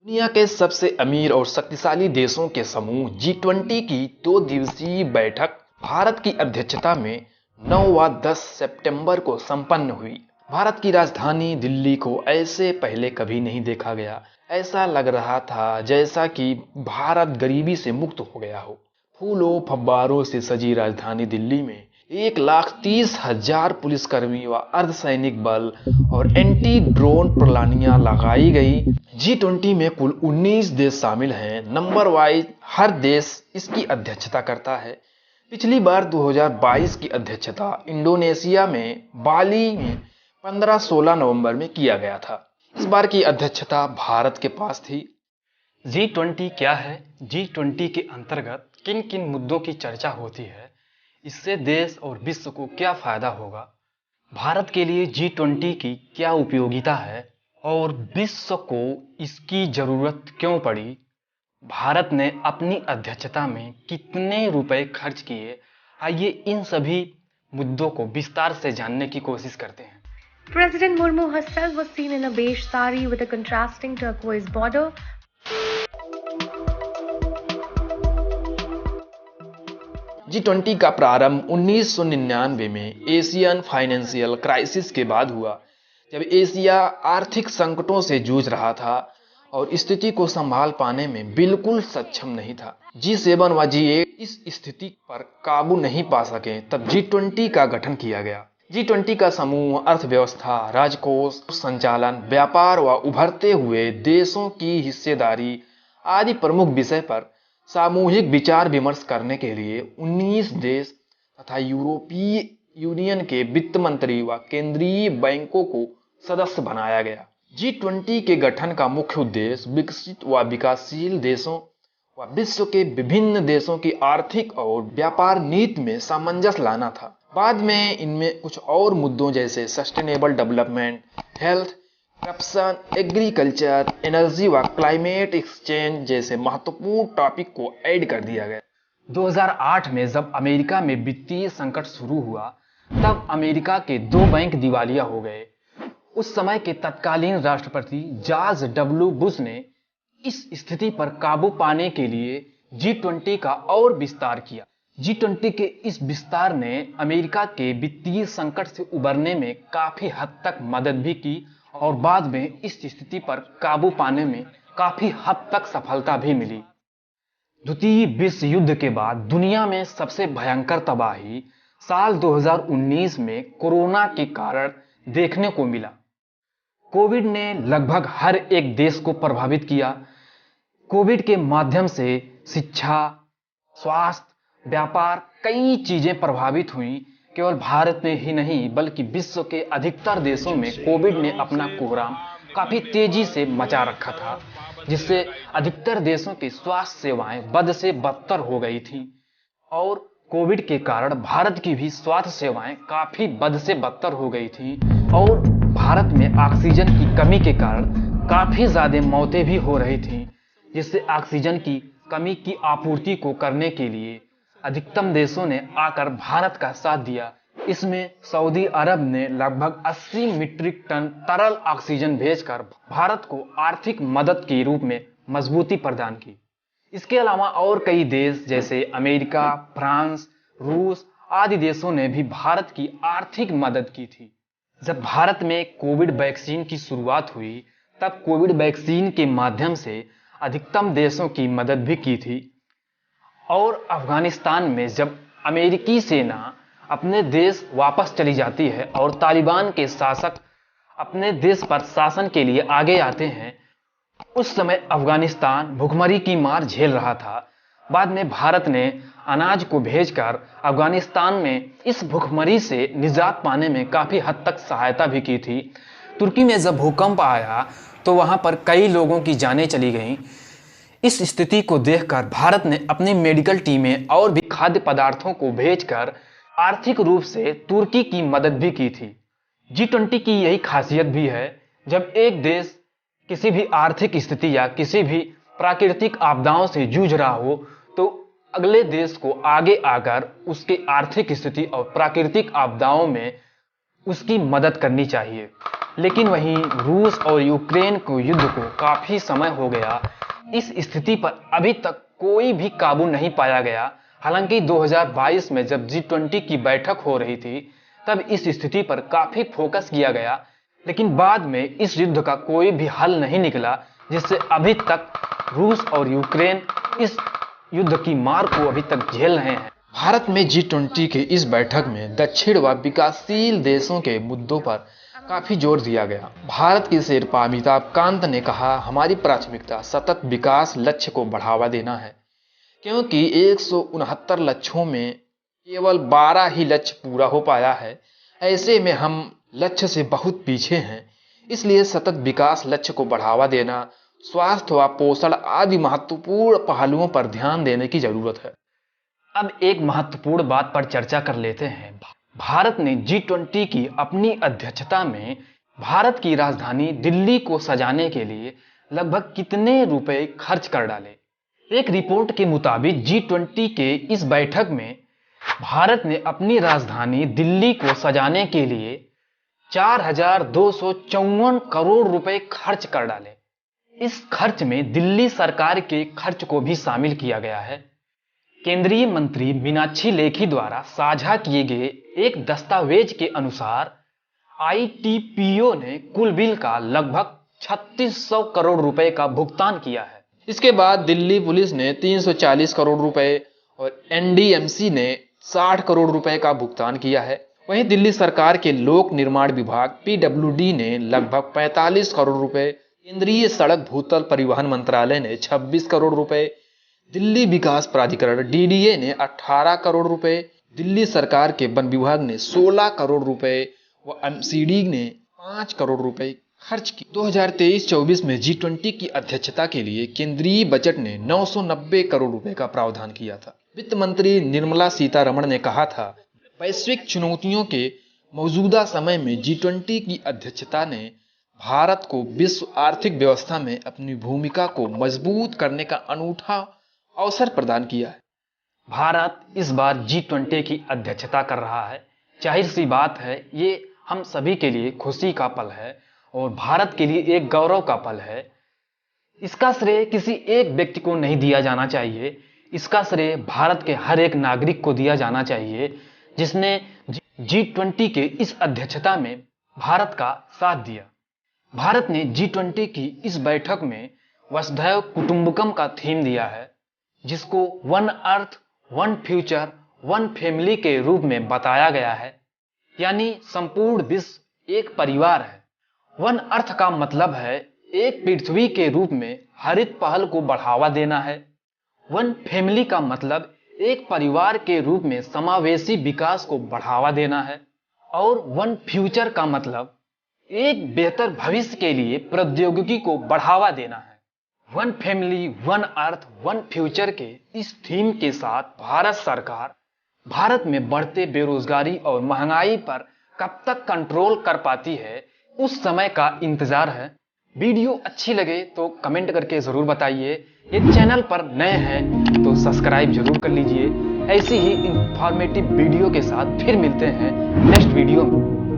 दुनिया के सबसे अमीर और शक्तिशाली देशों के समूह G20 की 2 दिवसीय बैठक भारत की अध्यक्षता में 9 व 10 सितंबर को संपन्न हुई। भारत की राजधानी दिल्ली को ऐसे पहले कभी नहीं देखा गया। ऐसा लग रहा था जैसा कि भारत गरीबी से मुक्त हो गया हो। फूलों फव्वारों से सजी राजधानी दिल्ली में 1,30,000 पुलिसकर्मी व अर्धसैनिक बल और एंटी ड्रोन प्रणालियां लगाई गई। G20 में कुल 19 देश शामिल हैं। नंबर वाइज हर देश इसकी अध्यक्षता करता है। पिछली बार 2022 की अध्यक्षता इंडोनेशिया में बाली में 15-16 नवंबर में किया गया था। इस बार की अध्यक्षता भारत के पास थी। G20 क्या है? G20 के अंतर्गत किन किन मुद्दों की चर्चा होती है? इससे देश और विश्व को क्या फायदा होगा? भारत के लिए G20 की क्या उपयोगिता है और विश्व को इसकी जरूरत क्यों पड़ी? भारत ने अपनी अध्यक्षता में कितने रुपए खर्च किए? आइए इन सभी मुद्दों को विस्तार से जानने की कोशिश करते हैं। President Murmu herself was seen in a beige sari with a contrasting turquoise border. G20 का प्रारंभ 1999 में एशियन फाइनेंशियल क्राइसिस के बाद हुआ, जब एशिया आर्थिक संकटों से जूझ रहा था और स्थिति को संभाल पाने में बिल्कुल सक्षम नहीं था। G7 व G8 इस स्थिति पर काबू नहीं पा सके, तब G20 का गठन किया गया। G20 का समूह अर्थव्यवस्था, राजकोष संचालन, व्यापार व उभरते हुए देशों की हिस्सेदारी आदि प्रमुख विषय पर सामूहिक विचार विमर्श करने के लिए 19 देश तथा यूरोपीय यूनियन के वित्त मंत्री व केंद्रीय बैंकों को सदस्य बनाया गया। G20 के गठन का मुख्य उद्देश्य विकसित व विकासशील देशों व विश्व के विभिन्न देशों की आर्थिक और व्यापार नीति में सामंजस्य लाना था। बाद में इनमें कुछ और मुद्दों जैसे sustainable development, health, corruption, agriculture, energy व क्लाइमेट एक्सचेंज जैसे महत्वपूर्ण टॉपिक को ऐड कर दिया गया। 2008 में जब अमेरिका में वित्तीय संकट शुरू हुआ, तब अमेरिका के 2 बैंक दिवालिया हो गए। उस समय के तत्कालीन राष्ट्रपति जॉर्ज डब्ल्यू बुश ने इस स्थिति पर काबू पाने के लिए G20 का और विस्तार किया। G20 के इस विस्तार ने अमेरिका के वित्तीय संकट से उबरने में काफी हद तक मदद भी की और बाद में इस स्थिति पर काबू पाने में काफी हद तक सफलता भी मिली। द्वितीय विश्व युद्ध के बाद दुनिया में सबसे भयंकर तबाही साल 2019 में कोरोना के कारण देखने को मिला। कोविड ने लगभग हर एक देश को प्रभावित किया। कोविड के माध्यम से शिक्षा, स्वास्थ्य, व्यापार, कई चीजें प्रभावित हुई। केवल भारत में ही नहीं बल्कि विश्व के अधिकतर देशों में कोविड ने अपना कोहराम काफी तेजी से मचा रखा था, जिससे अधिकतर देशों की स्वास्थ्य सेवाएं बद से बदतर हो गई थीं और कोविड के कारण भारत की भी स्वास्थ्य सेवाएं काफी बद से बदतर हो गई थीं और भारत में ऑक्सीजन की कमी के कारण काफी ज्यादा मौतें भी हो रही थीं, जिससे ऑक्सीजन की कमी की आपूर्ति को करने के लिए अधिकतम देशों ने आकर भारत का साथ दिया। इसमें सऊदी अरब ने लगभग 80 मीट्रिक टन तरल ऑक्सीजन भेजकर भारत को आर्थिक मदद के रूप में मजबूती प्रदान की। इसके अलावा और कई देश जैसे अमेरिका, फ्रांस, रूस आदि देशों ने भी भारत की आर्थिक मदद की थी। जब भारत में कोविड वैक्सीन की शुरुआत हुई, तब कोविड वैक्सीन के माध्यम से अधिकतम देशों की मदद भी की थी। और अफगानिस्तान में जब अमेरिकी सेना अपने देश वापस चली जाती है और तालिबान के शासक अपने देश पर शासन के लिए आगे आते हैं, उस समय अफगानिस्तान भुखमरी की मार झेल रहा था। बाद में भारत ने अनाज को भेजकर अफगानिस्तान में इस भुखमरी से निजात पाने में काफी हद तक सहायता भी की थी। तुर्की में जब भूकंप आया तो वहां पर कई लोगों की जानें चली गईं। इस स्थिति को देखकर भारत ने अपनी मेडिकल टीमें और भी खाद्य पदार्थों को भेजकर आर्थिक रूप से तुर्की की मदद भी की थी। G20 की यही खासियत भी है, जब एक देश किसी भी आर्थिक स्थिति या किसी भी प्राकृतिक आपदाओं से जूझ रहा हो तो अगले देश को आगे आकर उसकी आर्थिक स्थिति और प्राकृतिक आपदाओं में उसकी मदद करनी चाहिए। लेकिन वहीं रूस और यूक्रेन को युद्ध को काफी समय हो गया। इस स्थिति पर अभी तक कोई भी काबू नहीं पाया गया। हालांकि 2022 में जब G20 की बैठक हो रही थी तब इस स्थिति पर काफी फोकस किया गया, लेकिन बाद में इस युद्ध का कोई भी हल नहीं निकला, जिससे अभी तक रूस और यूक्रेन इस युद्ध की मार को अभी तक झेल रहे हैं। भारत में G20 के इस बैठक में दक्षिण व विकासशील देशों के मुद्दों पर काफी जोर दिया गया। भारत के शेरपा अमिताभ कांत ने कहा, हमारी प्राथमिकता सतत विकास लक्ष्य को बढ़ावा देना है, क्योंकि 169 लक्ष्यों में केवल 12 ही लक्ष्य पूरा हो पाया है। ऐसे में हम लक्ष्य से बहुत पीछे हैं। इसलिए सतत विकास लक्ष्य को बढ़ावा देना, स्वास्थ्य व पोषण आदि महत्वपूर्ण पहलुओं पर ध्यान देने की जरूरत है। अब एक महत्वपूर्ण बात पर चर्चा कर लेते हैं। भारत ने G20 की अपनी अध्यक्षता में भारत की राजधानी दिल्ली को सजाने के लिए लगभग कितने रुपए खर्च कर डाले। एक रिपोर्ट के मुताबिक G20 के इस बैठक में भारत ने अपनी राजधानी दिल्ली को सजाने के लिए 4,254 करोड़ रुपए खर्च कर डाले। इस खर्च में दिल्ली सरकार के खर्च को भी शामिल किया गया है। केंद्रीय मंत्री मीनाक्षी लेखी द्वारा साझा किए गए एक दस्तावेज के अनुसार ITPO ने कुल बिल का लगभग 3600 करोड़ रुपए का भुगतान किया है। इसके बाद दिल्ली पुलिस ने 340 करोड़ रुपए और NDMC ने 60 करोड़ रुपए का भुगतान किया है। वहीं दिल्ली सरकार के लोक निर्माण विभाग PWD ने लगभग 45 करोड़ रुपए, केंद्रीय सड़क भूतल परिवहन मंत्रालय ने 26 करोड़ रुपए, दिल्ली विकास प्राधिकरण DDA ने 18 करोड़ रुपए, दिल्ली सरकार के वन विभाग ने 16 करोड़ रुपए व MCD ने 5 करोड़ रुपए खर्च की। 2023-24 में G20 की अध्यक्षता के लिए केंद्रीय बजट ने 990 करोड़ रुपए का प्रावधान किया था। वित्त मंत्री निर्मला सीतारमण ने कहा था, वैश्विक चुनौतियों के मौजूदा समय में G20 की अध्यक्षता ने भारत को विश्व आर्थिक व्यवस्था में अपनी भूमिका को मजबूत करने का अनूठा अवसर प्रदान किया है। भारत इस बार G20 की अध्यक्षता कर रहा है। जाहिर सी बात है, ये हम सभी के लिए खुशी का पल है और भारत के लिए एक गौरव का पल है। इसका श्रेय किसी एक व्यक्ति को नहीं दिया जाना चाहिए। इसका श्रेय भारत के हर एक नागरिक को दिया जाना चाहिए, जिसने G20 के इस अध्यक्षता में भारत का साथ दिया। भारत ने G20 की इस बैठक में वसुधैव कुटुंबकम का थीम दिया है, जिसको one earth one future one family के रूप में बताया गया है। यानी संपूर्ण विश्व एक परिवार है। वन अर्थ का मतलब है एक पृथ्वी के रूप में हरित पहल को बढ़ावा देना है। वन फैमिली का मतलब एक परिवार के रूप में समावेशी विकास को बढ़ावा देना है। और वन फ्यूचर का मतलब एक बेहतर भविष्य के लिए प्रौद्योगिकी को बढ़ावा देना है। One family one earth one future के इस थीम के साथ भारत सरकार भारत में बढ़ते बेरोजगारी और महंगाई पर कब तक कंट्रोल कर पाती है, उस समय का इंतजार है। वीडियो अच्छी लगे तो कमेंट करके जरूर बताइए। ये चैनल पर नए हैं तो सब्सक्राइब जरूर कर लीजिए। ऐसी ही इंफॉर्मेटिव वीडियो के साथ फिर मिलते हैं नेक्स्ट वीडियो में।